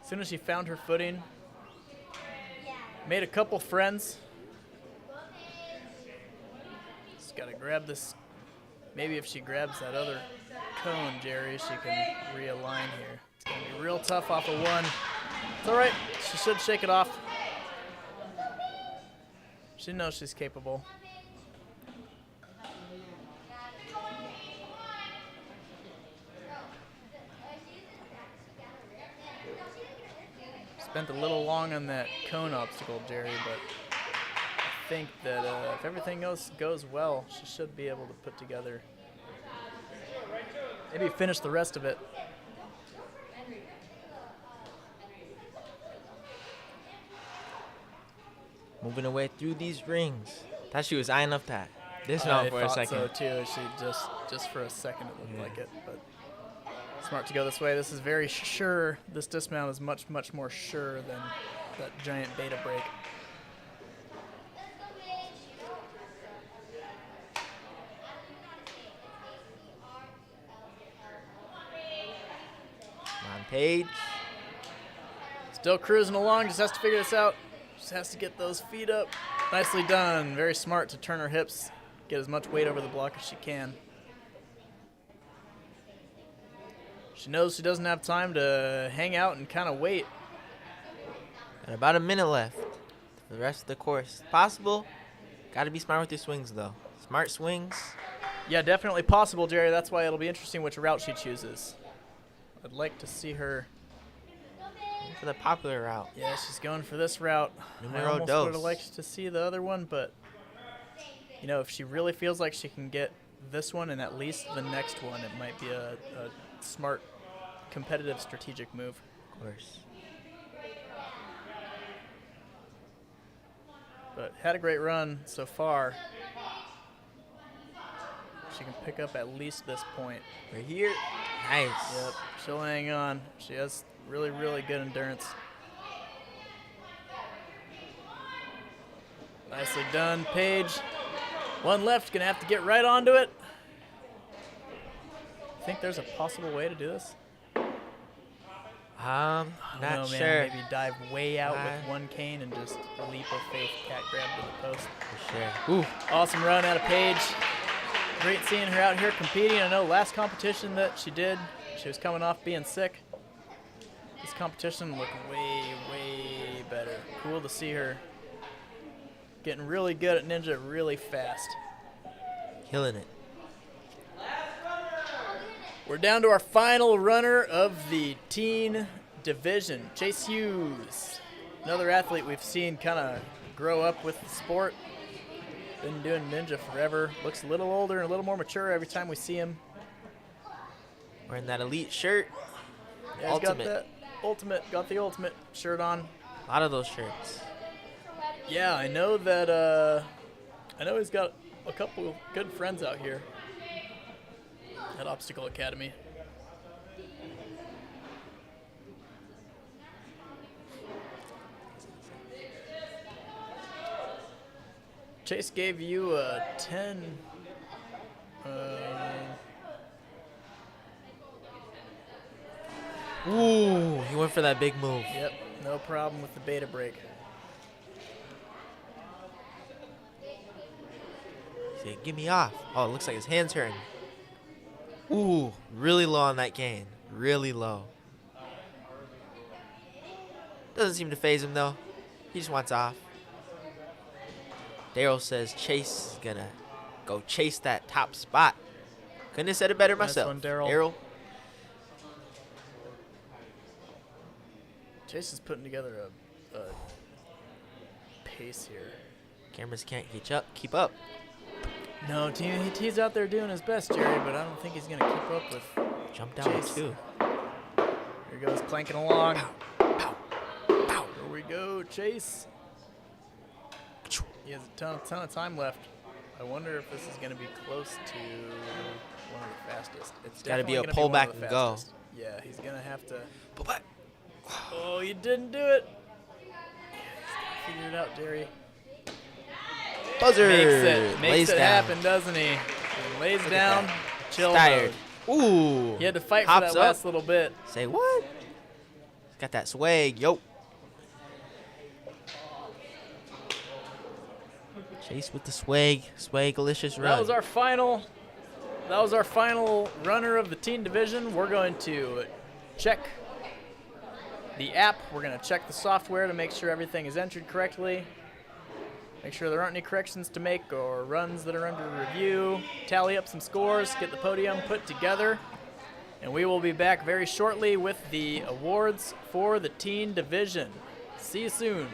As soon as she found her footing, made a couple friends. Just gotta grab this. Maybe if she grabs that other cone, Jerry, she can realign here. It's gonna be real tough off of one. It's all right. She should shake it off. She knows she's capable. Spent a little long on that cone obstacle, Jerry, but I think that if everything else goes well, she should be able to put together, maybe finish the rest of it. Moving away through these rings. Thought she was eyeing up that dismount for a second. I thought so too. She just for a second it looked like it, but smart to go this way. This is very sure. This dismount is much more sure than that giant beta break. Come on, Paige. Still cruising along. Just has to figure this out. Just has to get those feet up. Nicely done. Very smart to turn her hips, get as much weight over the block as she can. She knows she doesn't have time to hang out and kind of wait. Got about a minute left for the rest of the course. Possible. Got to be smart with your swings, though. Smart swings. Yeah, definitely possible, Jerry. That's why it'll be interesting which route she chooses. I'd like to see her. For the popular route. Yeah, she's going for this route. Numero I almost dos. would have liked to see the other one, but if she really feels like she can get this one and at least the next one, it might be a smart, competitive, strategic move. Of course. But had a great run so far. She can pick up at least this point. Right here. Nice. Yep, she'll hang on. She has really, really good endurance. Nicely done, Paige. One left, gonna have to get right onto it. Think there's a possible way to do this? Not man, sure. Maybe dive way out with one cane and just leap of faith, cat grab to the post. For sure. Ooh. Awesome run out of Paige. Great seeing her out here competing. I know last competition that she did, she was coming off being sick. This competition looked way, way better. Cool to see her getting really good at ninja really fast. Killing it. We're down to our final runner of the teen division, Chase Hughes. Another athlete we've seen kind of grow up with the sport. Been doing ninja forever. Looks a little older and a little more mature every time we see him. Wearing that elite shirt. Yeah, he's got that got the ultimate shirt on. A lot of those shirts. Yeah, I know that. I know he's got a couple good friends out here at Obstacle Academy. Chase gave you a 10. Ooh, he went for that big move. Yep, no problem with the beta break. See, get me off. Oh, it looks like his hand's hurting. Ooh, really low on that cane. Really low. Doesn't seem to phase him, though. He just wants off. Daryl says Chase is going to go chase that top spot. Couldn't have said it better myself. Nice one, Daryl. Daryl. Chase is putting together a pace here. Cameras can't keep up. No, he's out there doing his best, Jerry, but I don't think he's going to keep up with Jumped out Chase. too. Here he goes, clanking along. Pow, pow, pow. Here we go, Chase. He has a ton of time left. I wonder if this is going to be close to one of the fastest. It's gotta be definitely a going to be pull one back of the and go. fastest. Yeah, he's going to have to. Pull back. Oh, you didn't do it. Figure it out, Jerry. Buzzer. Makes Lays it down. happen, doesn't he? And lays Look at down. that. Chill Tired. mode. Ooh. He had to fight for Hops that up. last little bit. Say what? Got that swag. Yo. Chase with the swag. Swagalicious run. That was our final. That was our final runner of the teen division. We're going to check the app. We're going to check the software to make sure everything is entered correctly. Make sure there aren't any corrections to make or runs that are under review. Tally up some scores, get the podium put together. And we will be back very shortly with the awards for the teen division. See you soon.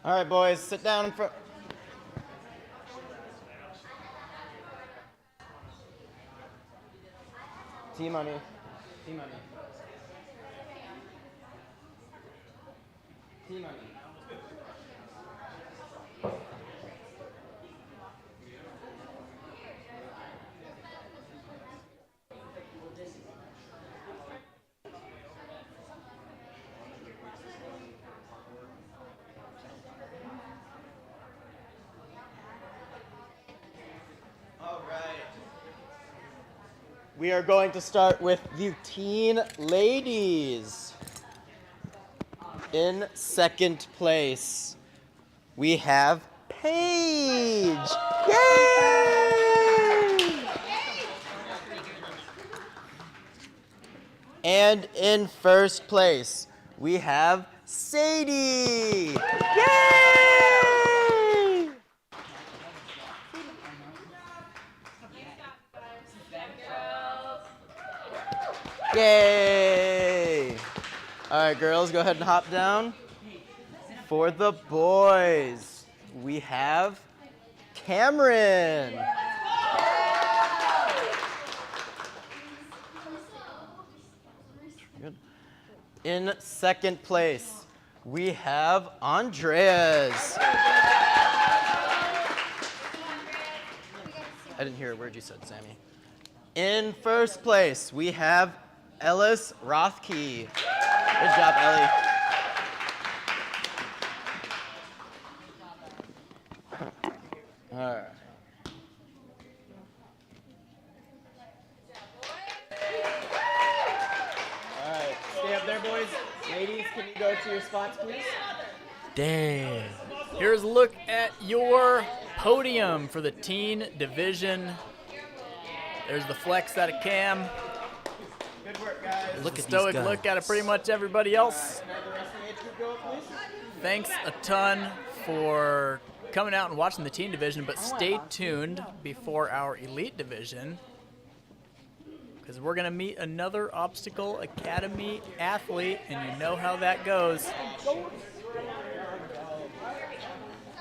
All right, boys, sit down in front. T-money. T-money. T-money. All right. We are going to start with the teen ladies. In second place, we have Paige. Yay! And in first place, we have Sadie. Yay! Yay! All right, girls, go ahead and hop down. For the boys, we have Cameron. Good. In second place, we have Andreas. I didn't hear a word you said, Sammy. In first place, we have Ellis Rothke. Good job, Ellie. All right. All right, stay up there, boys. Ladies, can you go to your spots, please? Damn. Here's a look at your podium for the teen division. There's the flex out of Cam. Good work, guys. Look at Stoic these guys. look out of pretty much everybody else. Can I have the rest of the age group go up, please? Thanks a ton for coming out and watching the teen division, but stay tuned before our elite division because we're going to meet another Obstacle Academy athlete, and you know how that goes.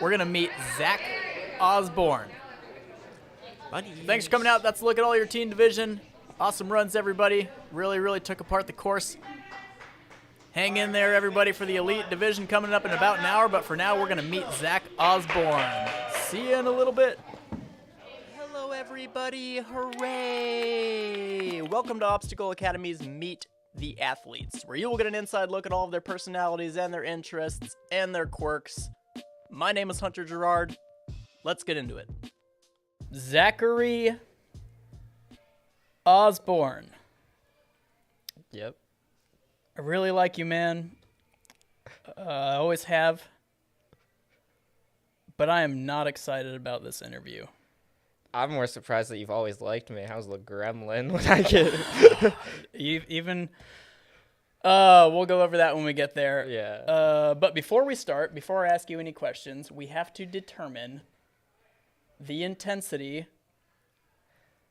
We're going to meet Zach Osborne. Thanks for coming out. That's a look at all your teen division. Awesome runs, everybody. Really took apart the course. Hang in there, everybody, for the elite division coming up in about an hour. But for now, we're going to meet Zach Osborne. See you in a little bit. Hello, everybody. Hooray! Welcome to Obstacle Academy's Meet the Athletes, where you will get an inside look at all of their personalities and their interests and their quirks. My name is Hunter Gerard. Let's get into it. Zachary Osborne. Yep. I really like you, man. I always have. But I am not excited about this interview. I'm more surprised that you've always liked me. How's the gremlin when I get Even, we'll go over that when we get there. Yeah. But before we start, before I ask you any questions, we have to determine the intensity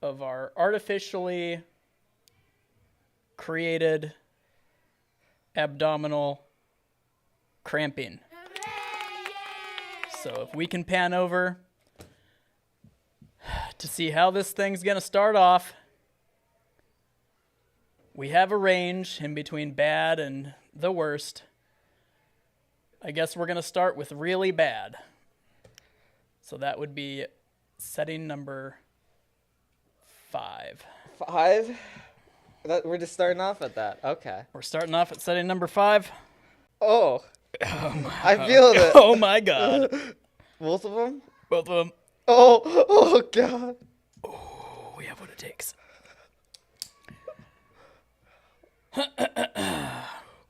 of our artificially created abdominal cramping. So if we can pan over to see how this thing's going to start off, we have a range in between bad and the worst. I guess we're going to start with really bad. So that would be setting number 5. 5? We're just starting off at that. Okay. We're starting off at setting number 5. Oh. I feel that. Oh my God. Both of them? Both of them. Oh God. Oh, we have what it takes.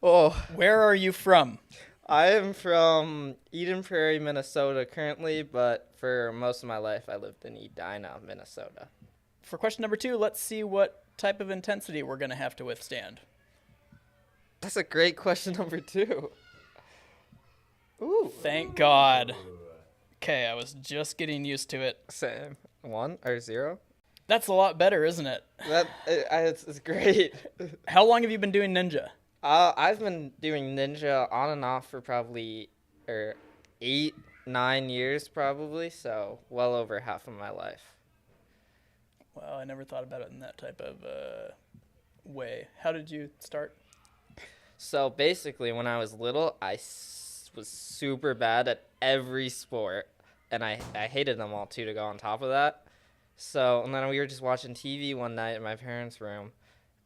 Oh. Where are you from? I am from Eden Prairie, Minnesota currently, but for most of my life I lived in Edina, Minnesota. For question number 2, let's see what type of intensity we're going to have to withstand. That's a great question number 2. Ooh. Thank God. Okay, I was just getting used to it. Same. 1 or 0? That's a lot better, isn't it? It's great. How long have you been doing Ninja? I've been doing Ninja on and off for probably 8, 9 years probably, so well over half of my life. Well, I never thought about it in that type of way. How did you start? So basically, when I was little, was super bad at every sport, and I hated them all too. To go on top of that, so and then we were just watching TV one night in my parents' room,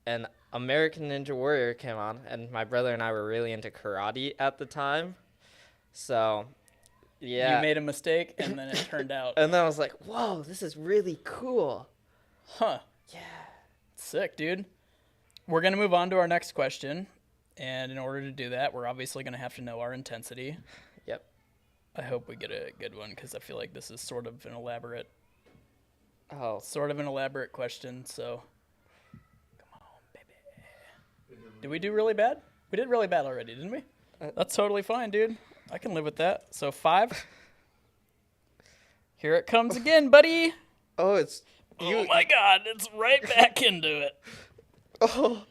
and American Ninja Warrior came on, and my brother and I were really into karate at the time, so yeah. You made a mistake, and then it turned out. And then I was like, "Whoa, this is really cool." Huh. Yeah. Sick, dude. We're going to move on to our next question. And in order to do that, we're obviously going to have to know our intensity. Yep. I hope we get a good one because I feel like this is sort of an elaborate question. So, come on, baby. Did we do really bad? We did really bad already, didn't we? That's totally fine, dude. I can live with that. So 5. Here it comes again, buddy. Oh, it's Oh my God, it's right back into it. Oh,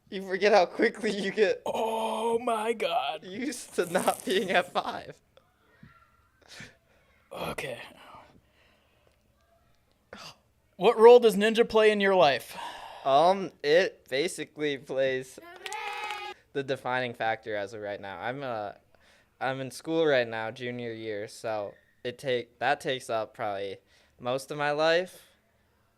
you forget how quickly you get Oh my God. used to not being at 5. Okay. What role does Ninja play in your life? It basically plays the defining factor as of right now. I'm in school right now, junior year, so that takes up probably most of my life.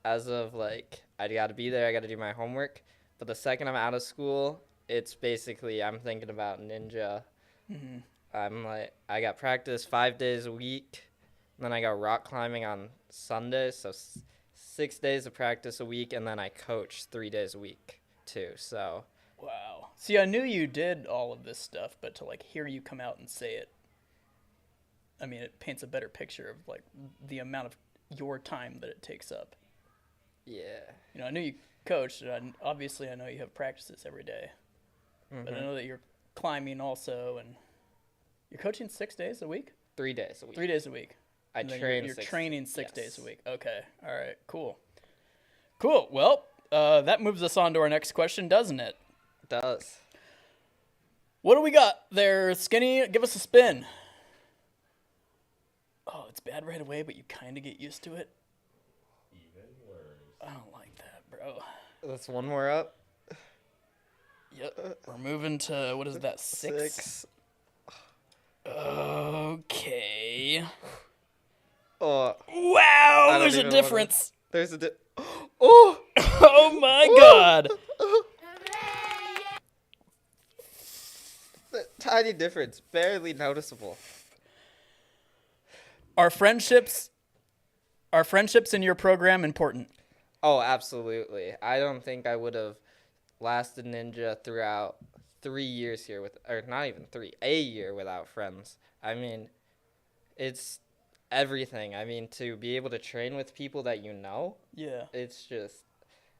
As of like, I gotta be there, I gotta do my homework. But the second I'm out of school, it's basically I'm thinking about Ninja. Mm-hmm. I'm like, I got practice 5 days a week, and then I got rock climbing on Sundays, so 6 days of practice a week, and then I coach 3 days a week too. So. Wow. See, I knew you did all of this stuff, but to like hear you come out and say it, I mean, it paints a better picture of like the amount of your time that it takes up. Yeah. You know, I knew you coached, and obviously I know you have practices every day. Mm-hmm. But I know that you're climbing also, and you're coaching 6 days a week? 3 days a week. 3 days a week. I And then train You're six- training 6 yes. days a week. Okay. All right. Cool. Cool. Well, that moves us on to our next question, doesn't it? It does. What do we got there, Skinny? Give us a spin. Oh, it's bad right away, but you kind of get used to it. I don't like that, bro. That's one more up. Yep. We're moving to, what is that, 6? Okay. Oh, Wow, don't there's a even wanna- difference. there's a oh! Oh my God. Tiny difference, barely noticeable. Are friendships in your program important? Oh, absolutely. I don't think I would have lasted Ninja throughout 3 years here or not even 3, a year without friends. I mean, it's everything. I mean, to be able to train with people that you know, Yeah. it's just,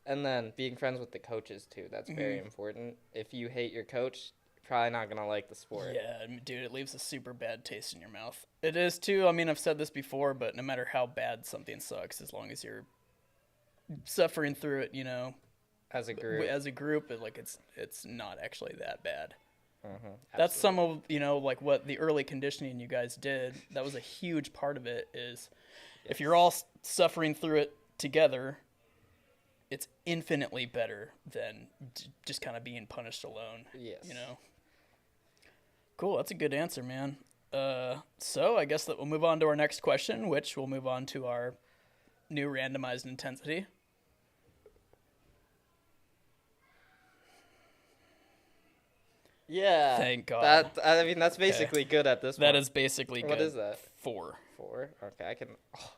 and then being friends with the coaches too. That's very important. If you hate your coach, you're probably not going to like the sport. Yeah, dude, it leaves a super bad taste in your mouth. It is too. I mean, I've said this before, but no matter how bad something sucks, as long as you're suffering through it, you know, As a group. it's not actually that bad. Mm-hmm. That's some of, you know, like what the early conditioning you guys did. That was a huge part of it is if you're all suffering through it together, it's infinitely better than just kind of being punished alone. Yes. You know? Cool. That's a good answer, man. So I guess that we'll move on to our next question, which will move on to our new randomized intensity. Yeah. Thank God. I mean, that's basically good at this point. That is basically good. What is that? 4. 4? Okay, I can. Oh.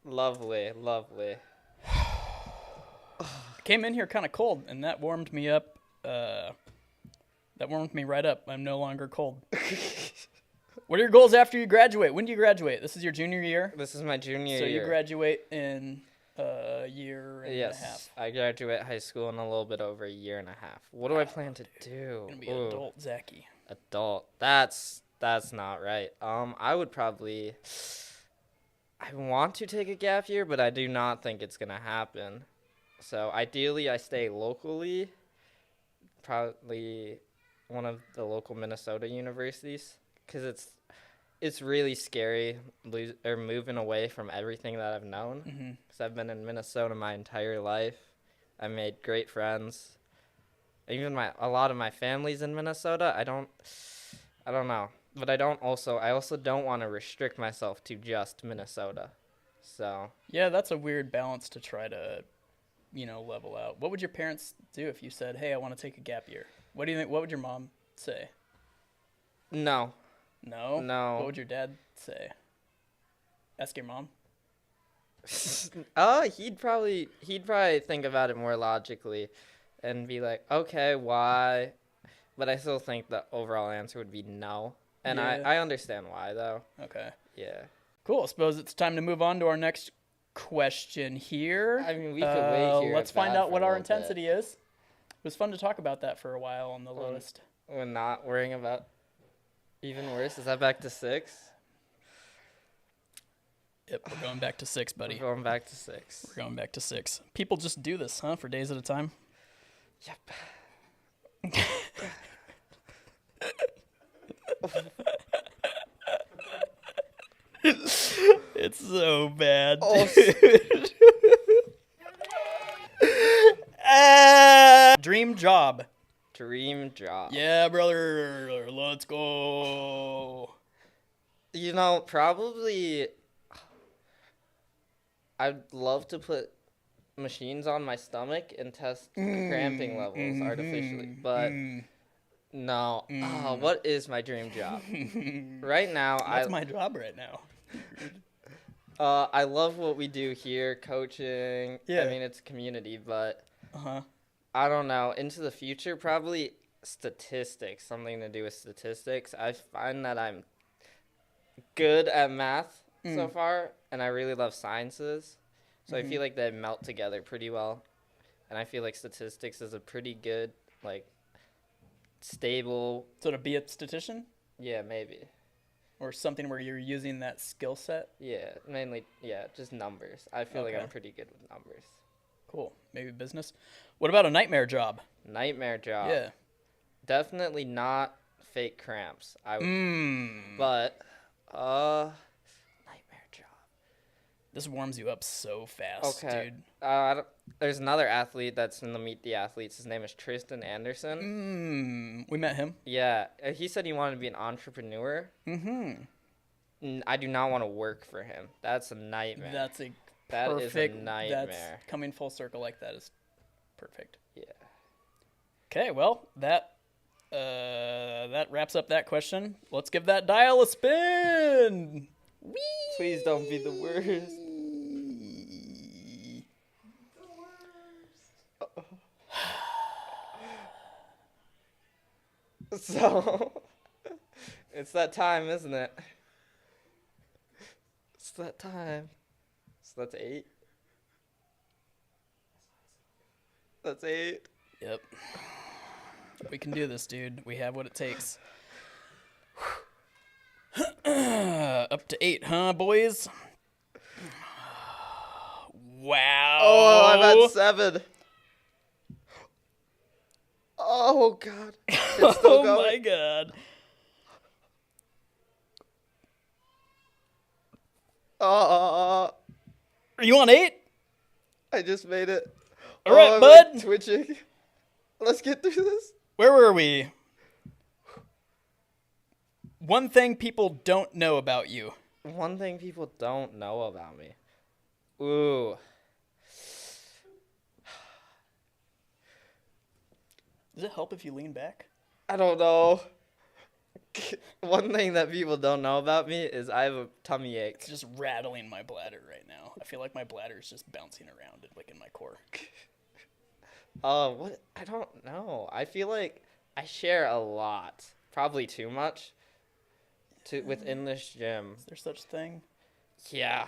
Lovely, lovely. Came in here kind of cold, and that warmed me up. That warmed me right up. I'm no longer cold. What are your goals after you graduate? When do you graduate? This is your junior year? This is my junior So year. you graduate in a year and a half. Yes, I graduate high school in a little bit over a year and a half. What do I plan to do? You're going to be an adult, Zachy. Adult. That's not right. I would probably. I want to take a gap year, but I do not think it's gonna happen. So ideally, I stay locally. Probably one of the local Minnesota universities, because it's really scary moving away from everything that I've known. Because I've been in Minnesota my entire life, I made great friends. Even a lot of my family's in Minnesota. I don't know. But I also don't want to restrict myself to just Minnesota. So, Yeah, that's a weird balance to try to, level out. What would your parents do if you said, "Hey, I want to take a gap year"? What do you think? What would your mom say? no. No. No. What would your dad say? Ask your mom. He'd probably think about it more logically and be like, "Okay, why?" But I still think the overall answer would be no. And Yeah. I understand why though. Okay. Yeah. Cool. I suppose it's time to move on to our next question here. I mean, we could wait here. Let's at find that out for what a our little bit. intensity is. It was fun to talk about that for a while on the lowest. We're not worrying about even worse. Is that back to 6? Yep, we're going back to 6, buddy. We're going back to 6. We're going back to 6. People just do this, huh? For days at a time? Yep. It's so bad. Oh, dude. Dream job. Dream job. Yeah, brother. Let's go. Probably I'd love to put machines on my stomach and test cramping levels artificially, but no. Oh, what is my dream job? Right now, That's my job right now. I love what we do here, coaching. Yeah. I mean, it's community, but Uh-huh. I don't know. Into the future, probably statistics, something to do with statistics. I find that I'm good at math so far, and I really love sciences. So I feel like they melt together pretty well. And I feel like statistics is a pretty good, stable, So to be a statistician? yeah, maybe. Or something where you're using that skill set? Yeah, mainly, yeah, just numbers. I feel like Okay. I'm pretty good with numbers. Cool. Maybe business. What about a nightmare job? Nightmare job. Yeah. Definitely not fake cramps. But nightmare job. This warms you up so fast, Okay. dude. There's another athlete that's in the Meet the Athletes. His name is Tristan Anderson. We met him. Yeah, he said he wanted to be an entrepreneur. I do not want to work for him. That's a nightmare. That's a That is a perfect. nightmare. That's coming full circle like that is perfect. Yeah. Okay, well that wraps up that question. Let's give that dial a spin. Whee! Please don't be the worst. So, it's that time, isn't it? It's that time. So that's 8. That's 8. Yep. We can do this, dude. We have what it takes. Up to 8, huh, boys? Wow. Oh, I'm at 7. Oh, God. It's still Oh going. my god. Oh, Are you on 8? I just made it. All right, I'm, bud. twitching. Let's get through this. Where were we? One thing people don't know about you. One thing people don't know about me. Ooh. Does it help if you lean back? I don't know. One thing that people don't know about me is I have a tummy ache. It's just rattling my bladder right now. I feel like my bladder is just bouncing around in my core. What? I don't know. I feel like I share a lot. Probably too much. Within this gym. Is there such thing? Yeah.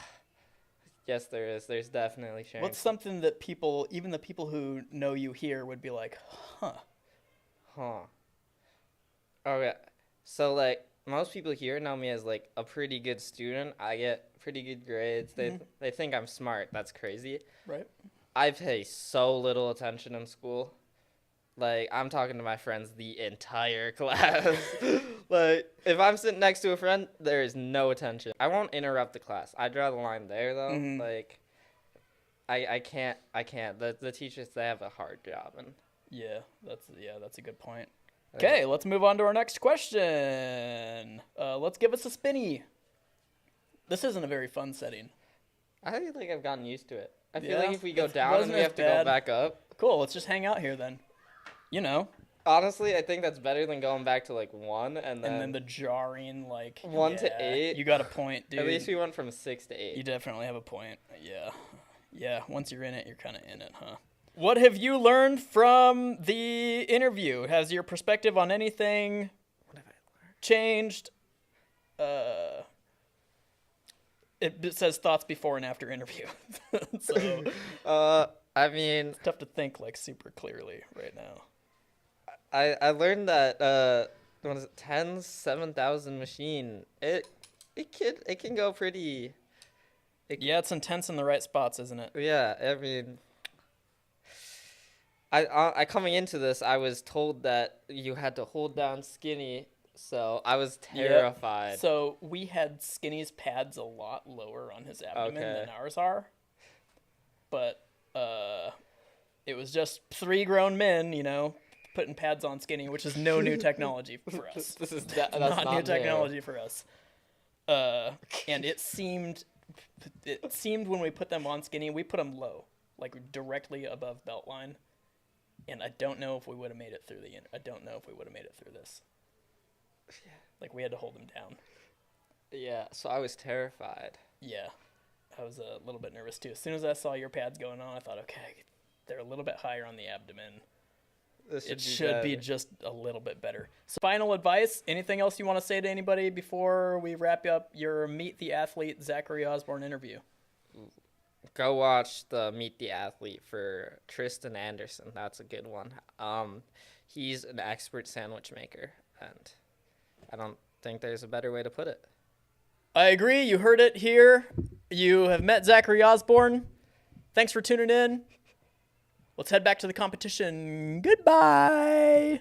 Yes, there is. There's definitely sharing. What's something that people, even the people who know you here, would be like, huh? Huh. Okay. So, most people here know me as, a pretty good student. I get pretty good grades. They think I'm smart. That's crazy. Right? I pay so little attention in school. I'm talking to my friends the entire class. If I'm sitting next to a friend, there is no attention. I won't interrupt the class. I draw the line there, though. I can't. The teachers, they have a hard job, and Yeah, that's a good point. Okay, let's move on to our next question. Let's give us a spinny. This isn't a very fun setting. I feel like I've gotten used to it. I feel Yeah, like if we go it down and wasn't we as have to bad. go back up. Cool, let's just hang out here then. You know, Honestly, I think that's better than going back to like 1 and then the jarring, like... 1 to yeah, 8. You got a point, dude. At least we went from 6 to 8. You definitely have a point. Yeah. Yeah, once you're in it, you're kind of in it, huh? What have you learned from the interview? Has your perspective on anything changed? It says thoughts before and after interview. So I mean, it's tough to think like super clearly right now. I learned that what is it, 7,000 machine. It can go pretty. Yeah, it's intense in the right spots, isn't it? Yeah, I mean, I coming into this, I was told that you had to hold down skinny, so I was terrified. Yep. So we had Skinny's pads a lot lower on his abdomen Okay. than ours are, but it was just 3 grown men, you know, putting pads on Skinny, which is no new technology for us. This is That's not new new. technology for us. And it seemed when we put them on Skinny, we put them low, like directly above belt line. And I don't know if we would have made it through I don't know if we would have made it through this. Like we had to hold them down. Yeah, so I was terrified. Yeah, I was a little bit nervous too. As soon as I saw your pads going on, I thought, okay, they're a little bit higher on the abdomen. This It should be just a little bit better. So final advice, anything else you want to say to anybody before we wrap up your Meet the Athlete Zachary Osborne interview? Go watch the Meet the Athlete for Tristan Anderson. That's a good one. He's an expert sandwich maker, and I don't think there's a better way to put it. I agree. You heard it here. You have met Zachary Osborne. Thanks for tuning in. Let's head back to the competition. Goodbye.